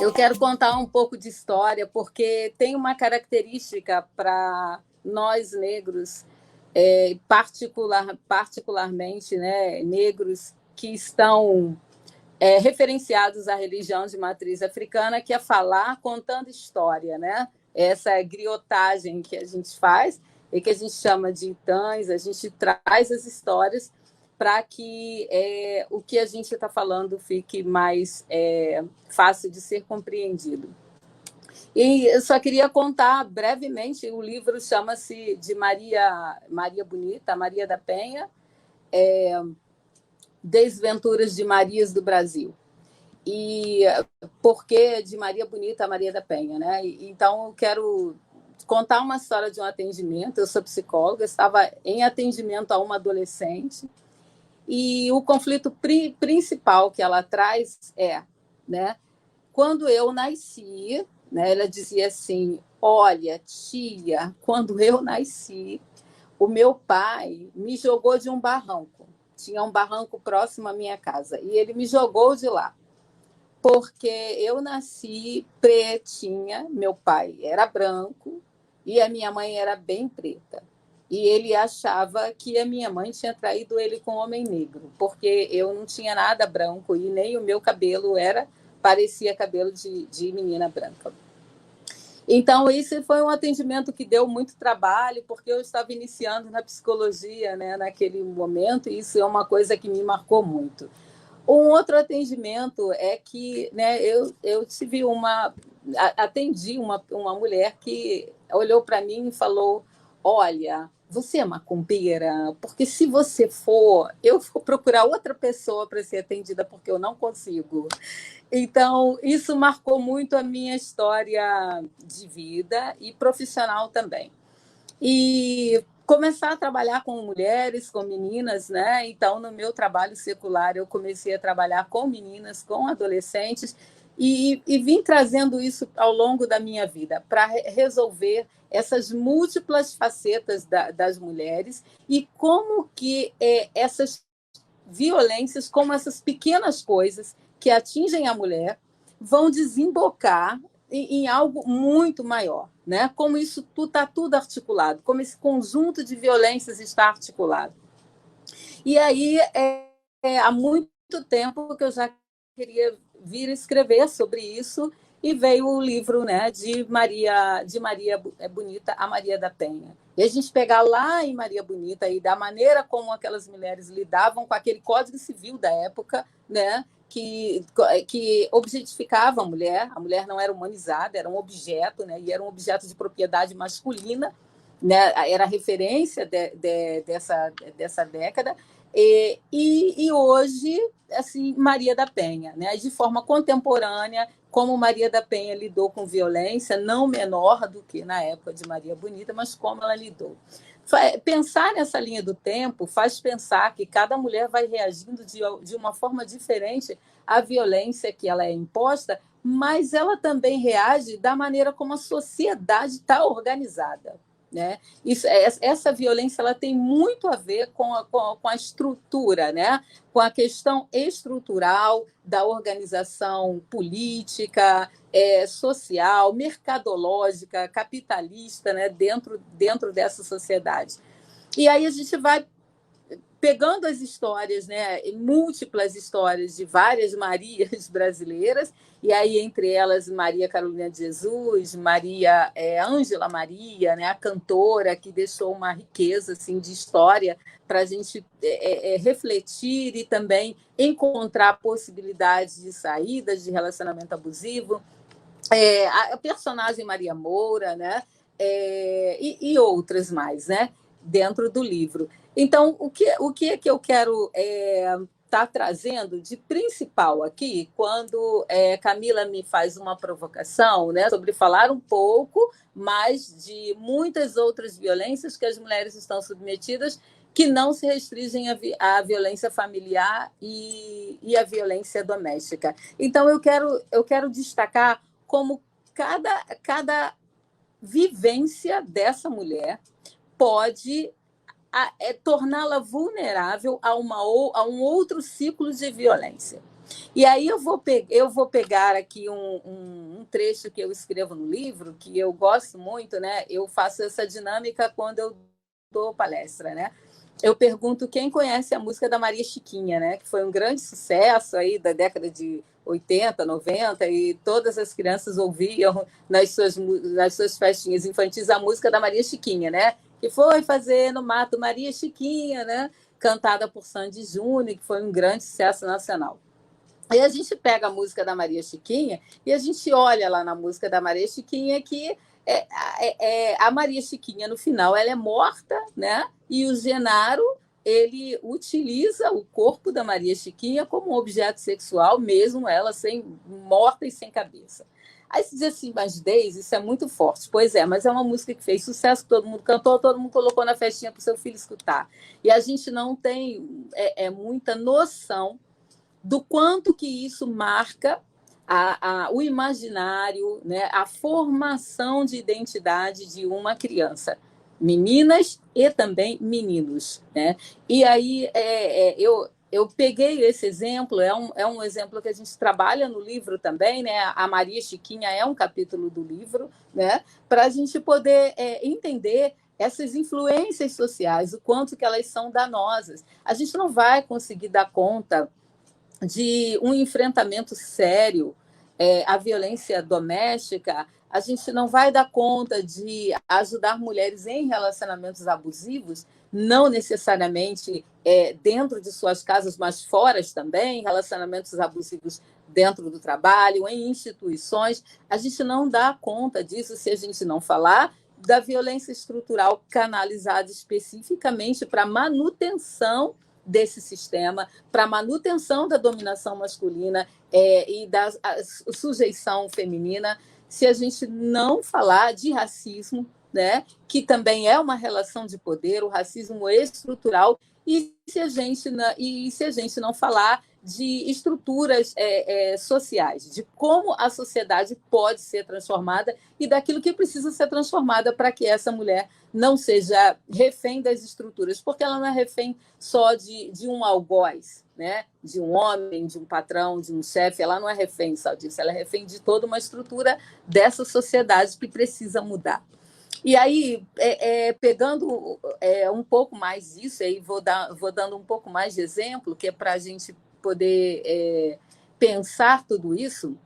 Eu quero contar um pouco de história, porque tem uma característica para nós negros, particularmente, né, negros que estão referenciados à religião de matriz africana, que é falar contando história, né? Essa griotagem que a gente faz e que a gente chama de itãs, a gente traz as histórias para que o que a gente está falando fique mais fácil de ser compreendido. E eu só queria contar brevemente, o livro chama-se de Maria Bonita, Maria da Penha, Desventuras de Marias do Brasil. E por que de Maria Bonita a Maria da Penha, né? Então, eu quero contar uma história de um atendimento. Eu sou psicóloga, estava em atendimento a uma adolescente, e o conflito principal que ela traz né, quando eu nasci, né, ela dizia assim: olha, tia, quando eu nasci, o meu pai me jogou de um barranco. Tinha um barranco próximo à minha casa, e ele me jogou de lá porque eu nasci pretinha, meu pai era branco e a minha mãe era bem preta. E ele achava que a minha mãe tinha traído ele com um homem negro, porque eu não tinha nada branco e nem o meu cabelo parecia cabelo de menina branca. Então, esse foi um atendimento que deu muito trabalho, porque eu estava iniciando na psicologia, né, naquele momento, e isso é uma coisa que me marcou muito. Um outro atendimento é que, né, eu tive atendi uma mulher que olhou para mim e falou: olha, você é macumbeira? Porque se você for, eu vou procurar outra pessoa para ser atendida, porque eu não consigo. Então, isso marcou muito a minha história de vida e profissional também. E começar a trabalhar com mulheres, com meninas, né? Então, no meu trabalho secular, eu comecei a trabalhar com meninas, com adolescentes, e vim trazendo isso ao longo da minha vida para resolver essas múltiplas facetas das mulheres e como que essas violências, como essas pequenas coisas que atingem a mulher, vão desembocar em algo muito maior, né? Como isso está tudo articulado, como esse conjunto de violências está articulado. E aí, há muito tempo que eu já queria vir escrever sobre isso, e veio o livro, né, de Maria Bonita a Maria da Penha. E a gente pegar lá em Maria Bonita e da maneira como aquelas mulheres lidavam com aquele Código Civil da época, né, que objetificava a mulher não era humanizada, era um objeto, né, e era um objeto de propriedade masculina, né, era a referência dessa década. E hoje, assim, Maria da Penha, né, de forma contemporânea, como Maria da Penha lidou com violência, não menor do que na época de Maria Bonita, mas como ela lidou. Pensar nessa linha do tempo faz pensar que cada mulher vai reagindo de uma forma diferente à violência que ela é imposta, mas ela também reage da maneira como a sociedade está organizada, né? Essa violência ela tem muito a ver com a estrutura, né? Com a questão estrutural da organização política, social, mercadológica, capitalista, né? Dentro dessa sociedade. E aí a gente vai pegando as histórias, né, múltiplas histórias de várias Marias brasileiras, e aí entre elas Maria Carolina de Jesus, Maria Ângela Maria, né, a cantora que deixou uma riqueza assim de história para a gente refletir e também encontrar possibilidades de saídas de relacionamento abusivo. A personagem Maria Moura, né, e outras mais, né, dentro do livro. Então, o que é que eu quero tá trazendo de principal aqui, quando Camila me faz uma provocação, né, sobre falar um pouco mais de muitas outras violências que as mulheres estão submetidas, que não se restringem à violência familiar e à violência doméstica. Então, eu quero destacar como cada vivência dessa mulher pode torná-la vulnerável a um outro ciclo de violência. E aí eu vou pegar aqui um trecho que eu escrevo no livro, que eu gosto muito, né? Eu faço essa dinâmica quando eu dou palestra, né? Eu pergunto quem conhece a música da Maria Chiquinha, né? Que foi um grande sucesso aí da década de 80, 90, e todas as crianças ouviam nas suas festinhas infantis a música da Maria Chiquinha, né? Que foi fazer no mato Maria Chiquinha, né? Cantada por Sandy Júnior, que foi um grande sucesso nacional. Aí a gente pega a música da Maria Chiquinha e a gente olha lá na música da Maria Chiquinha que a Maria Chiquinha, no final, ela é morta, né? E o Genaro, ele utiliza o corpo da Maria Chiquinha como um objeto sexual, mesmo ela morta e sem cabeça. Aí você diz assim, mas Deise, isso é muito forte. Pois é, mas é uma música que fez sucesso, todo mundo cantou, todo mundo colocou na festinha para o seu filho escutar. E a gente não tem muita noção do quanto que isso marca o imaginário, né, a formação de identidade de uma criança, meninas e também meninos, né? E aí eu peguei esse exemplo, é um exemplo que a gente trabalha no livro também, né? A Maria Chiquinha é um capítulo do livro, né? Para a gente poder entender essas influências sociais, o quanto que elas são danosas. A gente não vai conseguir dar conta de um enfrentamento sério à violência doméstica, a gente não vai dar conta de ajudar mulheres em relacionamentos abusivos, não necessariamente dentro de suas casas, mas fora também, relacionamentos abusivos dentro do trabalho, em instituições. A gente não dá conta disso se a gente não falar da violência estrutural canalizada especificamente para manutenção desse sistema, para a manutenção da dominação masculina e da sujeição feminina, se a gente não falar de racismo, né, que também é uma relação de poder, o racismo estrutural, e se a gente não falar de estruturas sociais, de como a sociedade pode ser transformada e daquilo que precisa ser transformada para que essa mulher não seja refém das estruturas, porque ela não é refém só de um algoz, né? De um homem, de um patrão, de um chefe, ela não é refém só disso, ela é refém de toda uma estrutura dessa sociedade que precisa mudar. E aí, pegando um pouco mais disso, aí vou dando um pouco mais de exemplo, que é para a gente poder pensar tudo isso.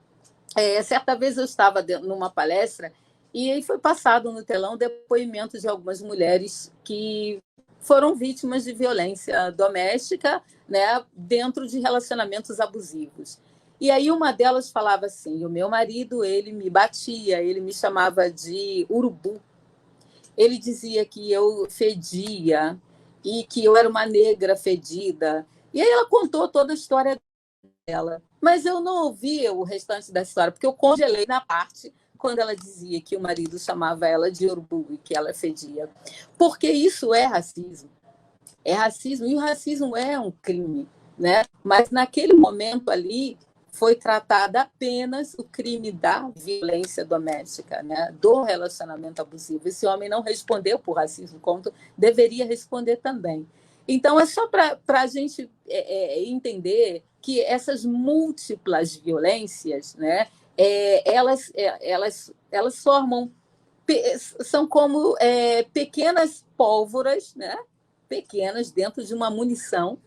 Certa vez eu estava numa palestra e aí foi passado no telão depoimentos de algumas mulheres que foram vítimas de violência doméstica, né, dentro de relacionamentos abusivos. E aí uma delas falava assim: o meu marido, ele me batia, ele me chamava de urubu, ele dizia que eu fedia e que eu era uma negra fedida. E aí ela contou toda a história dela. Mas eu não ouvi o restante da história, porque eu congelei na parte quando ela dizia que o marido chamava ela de urubu e que ela fedia. Porque isso é racismo. É racismo, e o racismo é um crime, né? Mas naquele momento ali foi tratado apenas o crime da violência doméstica, né? Do relacionamento abusivo. Esse homem não respondeu por racismo, como deveria responder também. Então, é só para a gente entender que essas múltiplas violências, né, elas formam, são como pequenas pólvoras, né, pequenas dentro de uma munição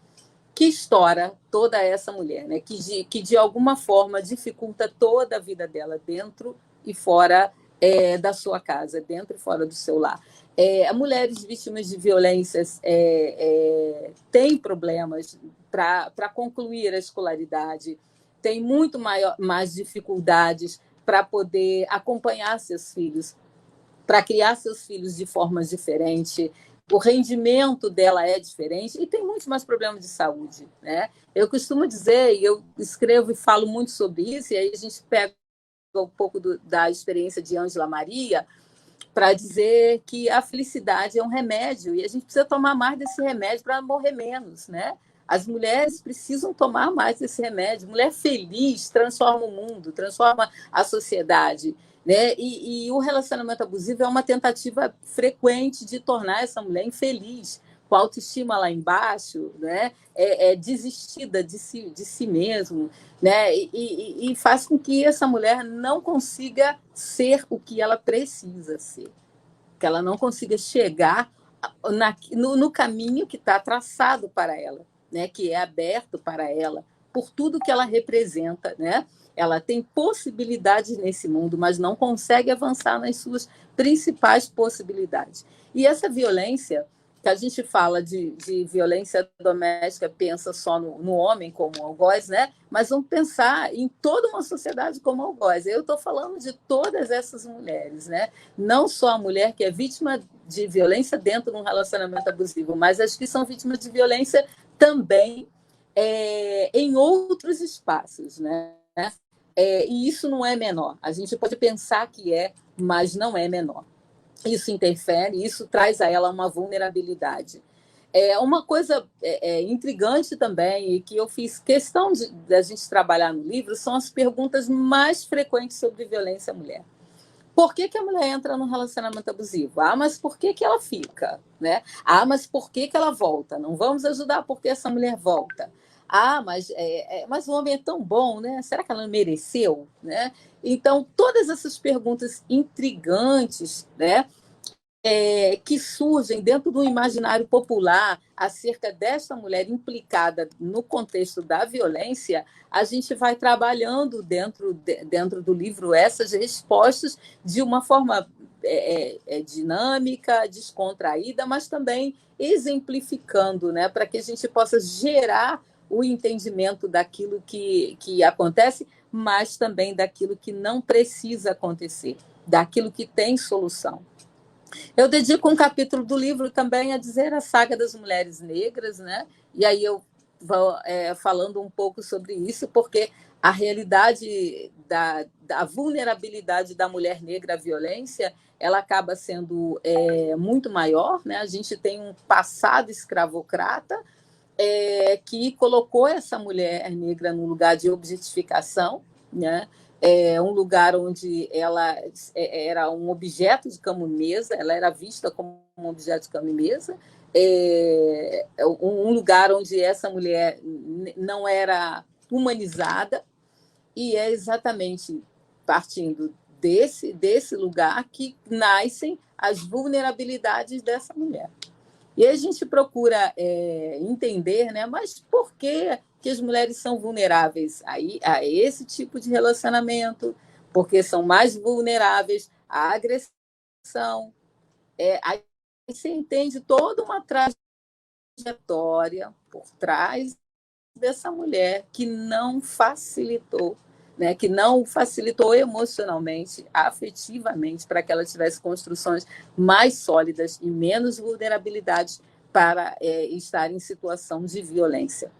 que estoura toda essa mulher, né, que de alguma forma dificulta toda a vida dela dentro e fora da sua casa, dentro e fora do seu lar. Mulheres vítimas de violências têm problemas para concluir a escolaridade, têm muito mais dificuldades para poder acompanhar seus filhos, para criar seus filhos de formas diferentes. O rendimento dela é diferente e tem muitos mais problemas de saúde, né? Eu costumo dizer, e eu escrevo e falo muito sobre isso, e aí a gente pega um pouco da experiência de Ângela Maria, para dizer que a felicidade é um remédio e a gente precisa tomar mais desse remédio para morrer menos, né? As mulheres precisam tomar mais desse remédio. Mulher feliz transforma o mundo, transforma a sociedade, né? E o relacionamento abusivo é uma tentativa frequente de tornar essa mulher infeliz, com a autoestima lá embaixo, né? Desistida de si mesmo, né? E faz com que essa mulher não consiga ser o que ela precisa ser, que ela não consiga chegar no caminho que está traçado para ela, né? Que é aberto para ela, por tudo que ela representa, né? Ela tem possibilidades nesse mundo, mas não consegue avançar nas suas principais possibilidades. E essa violência, que a gente fala de violência doméstica, pensa só no homem como algoz, né? Mas vamos pensar em toda uma sociedade como algoz. Eu estou falando de todas essas mulheres, né? Não só a mulher que é vítima de violência dentro de um relacionamento abusivo, mas as que são vítimas de violência também em outros espaços, né? E isso não é menor. A gente pode pensar que mas não é menor. Isso interfere, isso traz a ela uma vulnerabilidade. Uma coisa intrigante também, e que eu fiz questão de a gente trabalhar no livro, são as perguntas mais frequentes sobre violência à mulher. Por que a mulher entra num relacionamento abusivo? Ah, mas por que ela fica? Né? Ah, mas por que ela volta? Não vamos ajudar porque essa mulher volta. Ah, mas o homem é tão bom, né? Será que ela mereceu? Né? Então, todas essas perguntas intrigantes, né? Que surgem dentro do imaginário popular acerca dessa mulher implicada no contexto da violência, a gente vai trabalhando dentro do livro essas respostas de uma forma dinâmica, descontraída, mas também exemplificando, né, para que a gente possa gerar o entendimento daquilo que acontece, mas também daquilo que não precisa acontecer, daquilo que tem solução. Eu dedico um capítulo do livro também a dizer a saga das mulheres negras, né? E aí eu vou falando um pouco sobre isso, porque a realidade da vulnerabilidade da mulher negra à violência, ela acaba sendo muito maior, né? A gente tem um passado escravocrata que colocou essa mulher negra num lugar de objetificação, né? Um lugar onde ela era um objeto de cama-mesa, ela era vista como um objeto de cama-mesa, um lugar onde essa mulher não era humanizada, e é exatamente partindo desse lugar que nascem as vulnerabilidades dessa mulher. E a gente procura entender, né, mas por que as mulheres são vulneráveis a esse tipo de relacionamento? Porque são mais vulneráveis à agressão. Aí você entende toda uma trajetória por trás dessa mulher que não facilitou, né, que não facilitou emocionalmente, afetivamente, para que ela tivesse construções mais sólidas e menos vulnerabilidades para estar em situação de violência.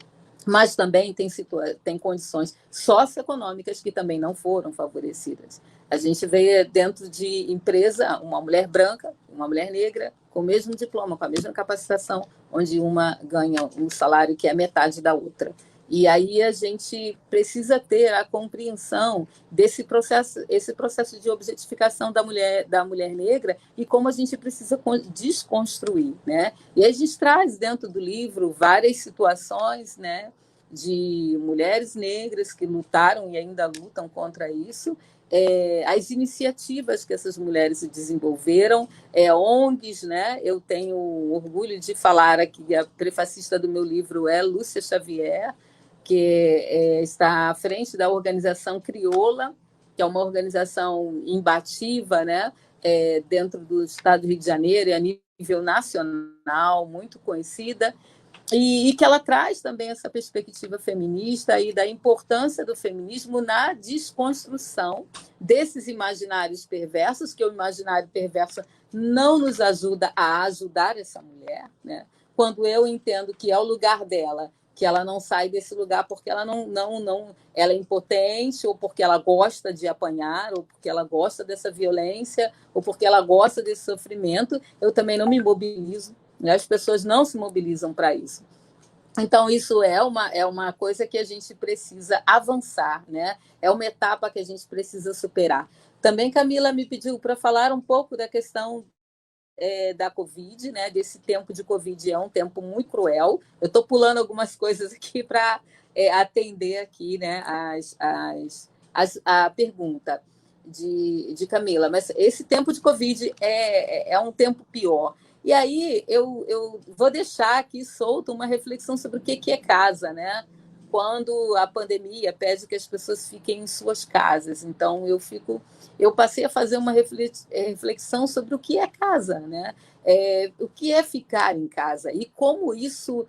Mas também tem condições socioeconômicas que também não foram favorecidas. A gente vê dentro de empresa uma mulher branca, uma mulher negra, com o mesmo diploma, com a mesma capacitação, onde uma ganha um salário que é metade da outra. E aí a gente precisa ter a compreensão esse processo de objetificação da mulher negra e como a gente precisa desconstruir, né? E a gente traz dentro do livro várias situações, né, de mulheres negras que lutaram e ainda lutam contra isso, as iniciativas que essas mulheres desenvolveram, ONGs, né? Eu tenho orgulho de falar aqui, a prefacista do meu livro é Lúcia Xavier, que está à frente da organização Crioula, que é uma organização imbatível, né? Dentro do estado do Rio de Janeiro e a nível nacional, muito conhecida, e que ela traz também essa perspectiva feminista e da importância do feminismo na desconstrução desses imaginários perversos, que o imaginário perverso não nos ajuda a ajudar essa mulher, né? Quando eu entendo que é o lugar dela, que ela não sai desse lugar porque ela ela é impotente, ou porque ela gosta de apanhar, ou porque ela gosta dessa violência, ou porque ela gosta desse sofrimento, eu também não me mobilizo. As pessoas não se mobilizam para isso. Então, isso é uma coisa que a gente precisa avançar, né? É uma etapa que a gente precisa superar. Também Camila me pediu para falar um pouco da questão da Covid, né? Desse tempo de Covid é um tempo muito cruel. Eu estou pulando algumas coisas aqui para atender aqui, né, a pergunta de Camila. Mas esse tempo de Covid é um tempo pior. E aí eu vou deixar aqui solto uma reflexão sobre o que é casa, né? Quando a pandemia pede que as pessoas fiquem em suas casas. Então eu passei a fazer uma reflexão sobre o que é casa, né? O que é ficar em casa e como isso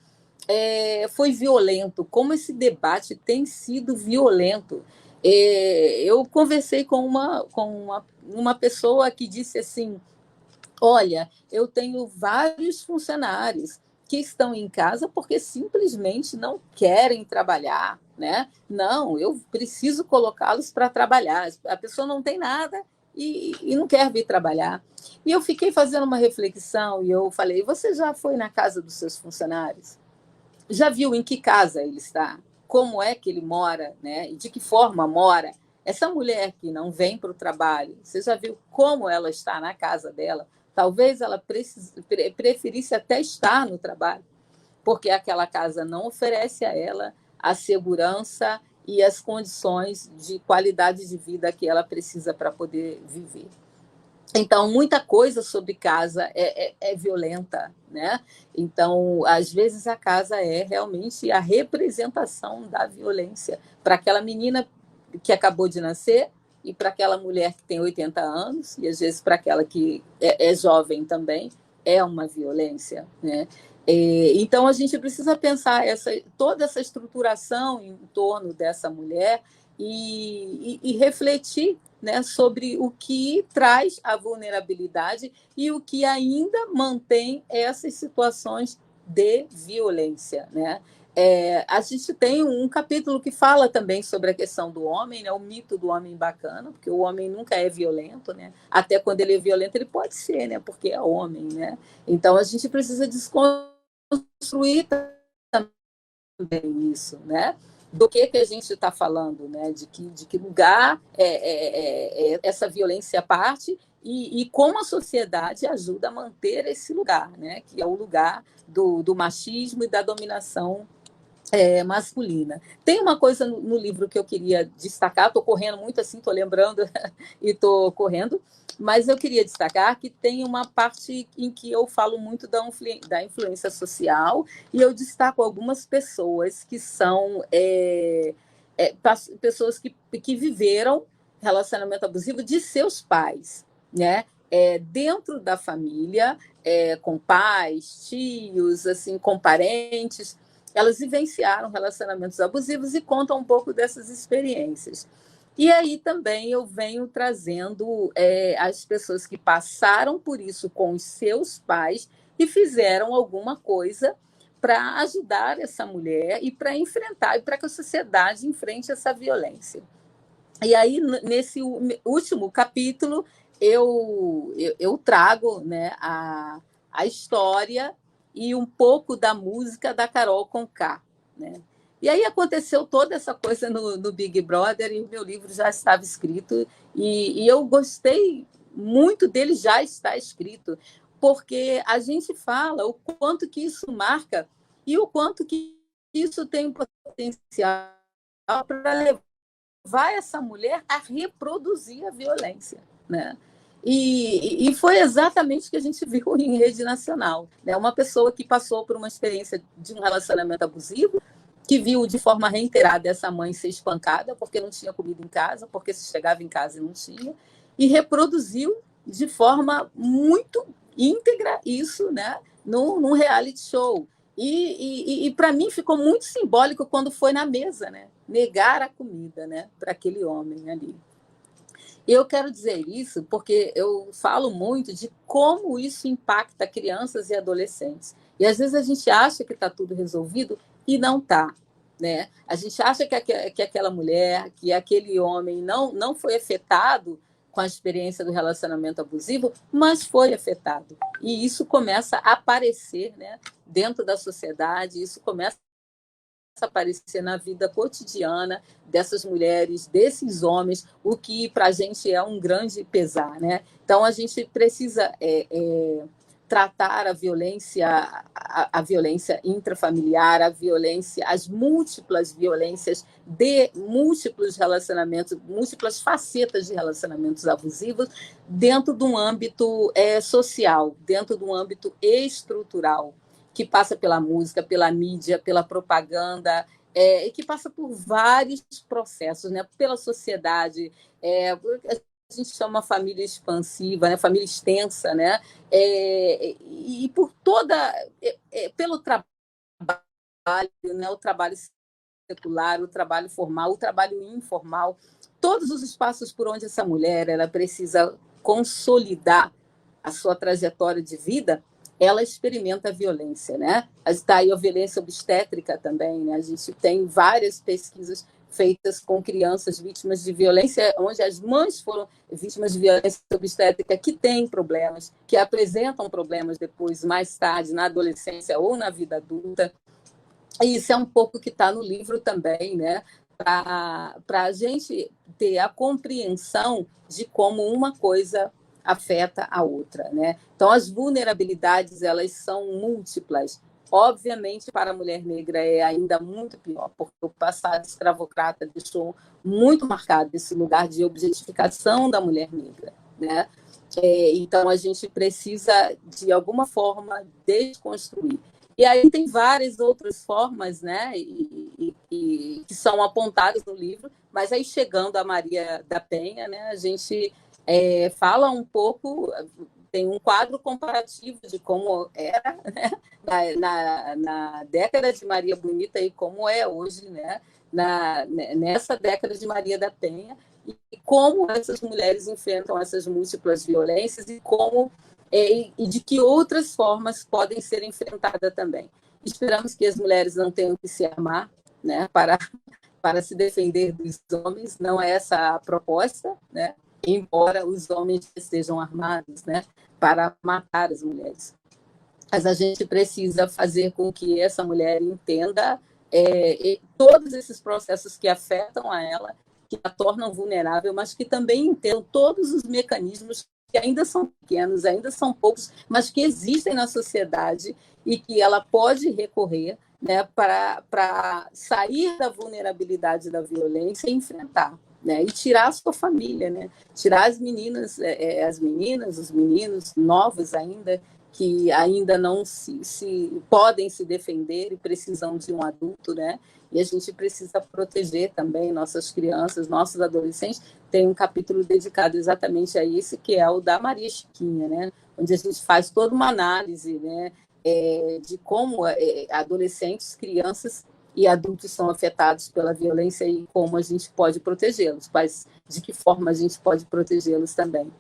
foi violento, como esse debate tem sido violento. Eu conversei com uma pessoa que disse assim: olha, eu tenho vários funcionários que estão em casa porque simplesmente não querem trabalhar, né? Não, eu preciso colocá-los para trabalhar. A pessoa não tem nada e não quer vir trabalhar. E eu fiquei fazendo uma reflexão e eu falei: você já foi na casa dos seus funcionários? Já viu em que casa ele está? Como é que ele mora, né? E de que forma mora? Essa mulher que não vem para o trabalho, você já viu como ela está na casa dela? Talvez ela preferisse até estar no trabalho, porque aquela casa não oferece a ela a segurança e as condições de qualidade de vida que ela precisa para poder viver. Então, muita coisa sobre casa é violenta, né? Então, às vezes, a casa é realmente a representação da violência para aquela menina que acabou de nascer e para aquela mulher que tem 80 anos, e às vezes para aquela que é jovem também, é uma violência, né? Então, a gente precisa pensar toda essa estruturação em torno dessa mulher e refletir, né, sobre o que traz a vulnerabilidade e o que ainda mantém essas situações de violência, né? A gente tem um capítulo que fala também sobre a questão do homem, né, o mito do homem bacana, porque o homem nunca é violento, né? Até quando ele é violento, ele pode ser, né? Porque é homem, né? Então a gente precisa desconstruir também isso, né? Do que a gente está falando, né? De que lugar essa violência parte e como a sociedade ajuda a manter esse lugar, né? Que é o lugar do machismo e da dominação masculina. Tem uma coisa no livro que eu queria destacar, estou correndo muito assim, estou lembrando e estou correndo, mas eu queria destacar que tem uma parte em que eu falo muito da influência social e eu destaco algumas pessoas que são pessoas que viveram relacionamento abusivo de seus pais, né? Dentro da família, com pais, tios, assim, com parentes, elas vivenciaram relacionamentos abusivos e contam um pouco dessas experiências. E aí também eu venho trazendo as pessoas que passaram por isso com os seus pais e fizeram alguma coisa para ajudar essa mulher e para enfrentar, e para que a sociedade enfrente essa violência. E aí, nesse último capítulo, eu trago, né, a história e um pouco da música da Carol Conká, né? E aí aconteceu toda essa coisa no Big Brother e o meu livro já estava escrito e eu gostei muito dele já estar escrito, porque a gente fala o quanto que isso marca e o quanto que isso tem um potencial para levar essa mulher a reproduzir a violência, né? E foi exatamente o que a gente viu em rede nacional, né? Uma pessoa que passou por uma experiência de um relacionamento abusivo, que viu de forma reiterada essa mãe ser espancada porque não tinha comida em casa, porque se chegava em casa e não tinha, e reproduziu de forma muito íntegra isso, né? Num reality show. E para mim ficou muito simbólico quando foi na mesa, né? Negar a comida, né? Para aquele homem ali. Eu quero dizer isso porque eu falo muito de como isso impacta crianças e adolescentes. E às vezes a gente acha que está tudo resolvido e não está. Né? A gente acha que aquela mulher, que aquele homem não foi afetado com a experiência do relacionamento abusivo, mas foi afetado. E isso começa a aparecer, né, dentro da sociedade, isso começa a aparecer na vida cotidiana dessas mulheres, desses homens, o que para a gente é um grande pesar, né? Então, a gente precisa tratar a violência intrafamiliar, a violência, as múltiplas violências de múltiplos relacionamentos, múltiplas facetas de relacionamentos abusivos dentro de um âmbito social, dentro de um âmbito estrutural, que passa pela música, pela mídia, pela propaganda, e que passa por vários processos, né? Pela sociedade, a gente chama família expansiva, né? Família extensa, né? E por pelo trabalho, né? O trabalho secular, o trabalho formal, o trabalho informal, todos os espaços por onde essa mulher ela precisa consolidar a sua trajetória de vida, ela experimenta a violência, né? Está aí a violência obstétrica também, né? A gente tem várias pesquisas feitas com crianças vítimas de violência, onde as mães foram vítimas de violência obstétrica que têm problemas, que apresentam problemas depois, mais tarde, na adolescência ou na vida adulta. E isso é um pouco que está no livro também, né? Para a gente ter a compreensão de como uma coisa afeta a outra, né? Então, as vulnerabilidades, elas são múltiplas. Obviamente, para a mulher negra é ainda muito pior, porque o passado escravocrata deixou muito marcado esse lugar de objetificação da mulher negra, né? Então, a gente precisa, de alguma forma, desconstruir. E aí tem várias outras formas, né, que são apontadas no livro, mas aí chegando a Maria da Penha, né, a gente fala um pouco, tem um quadro comparativo de como era, né, na década de Maria Bonita e como é hoje, né, nessa década de Maria da Penha, e como essas mulheres enfrentam essas múltiplas violências e como e de que outras formas podem ser enfrentadas também. Esperamos que as mulheres não tenham que se armar, né, para se defender dos homens, não é essa a proposta, né, embora os homens estejam armados, né, para matar as mulheres. Mas a gente precisa fazer com que essa mulher entenda todos esses processos que afetam a ela, que a tornam vulnerável, mas que também entendam todos os mecanismos que ainda são pequenos, ainda são poucos, mas que existem na sociedade e que ela pode recorrer, né, para sair da vulnerabilidade da violência e enfrentar, né, e tirar a sua família, né, tirar as meninas, os meninos novos ainda, que ainda não podem se defender e precisam de um adulto, né? E a gente precisa proteger também nossas crianças, nossos adolescentes. Tem um capítulo dedicado exatamente a isso, que é o da Maria Chiquinha, né? Onde a gente faz toda uma análise, né, de como adolescentes, crianças e adultos são afetados pela violência e como a gente pode protegê-los, mas de que forma a gente pode protegê-los também.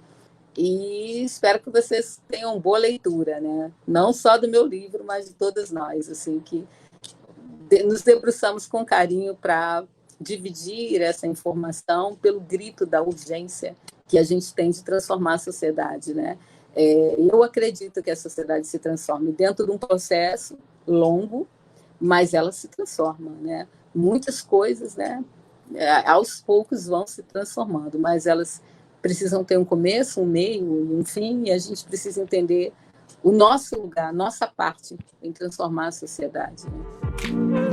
E espero que vocês tenham boa leitura, né? Não só do meu livro, mas de todas nós, assim, que nos debruçamos com carinho para dividir essa informação pelo grito da urgência que a gente tem de transformar a sociedade, né? Eu acredito que a sociedade se transforme dentro de um processo longo, mas ela se transforma, né? Muitas coisas, né, aos poucos vão se transformando, mas elas precisam ter um começo, um meio e um fim, e a gente precisa entender o nosso lugar, a nossa parte em transformar a sociedade, né?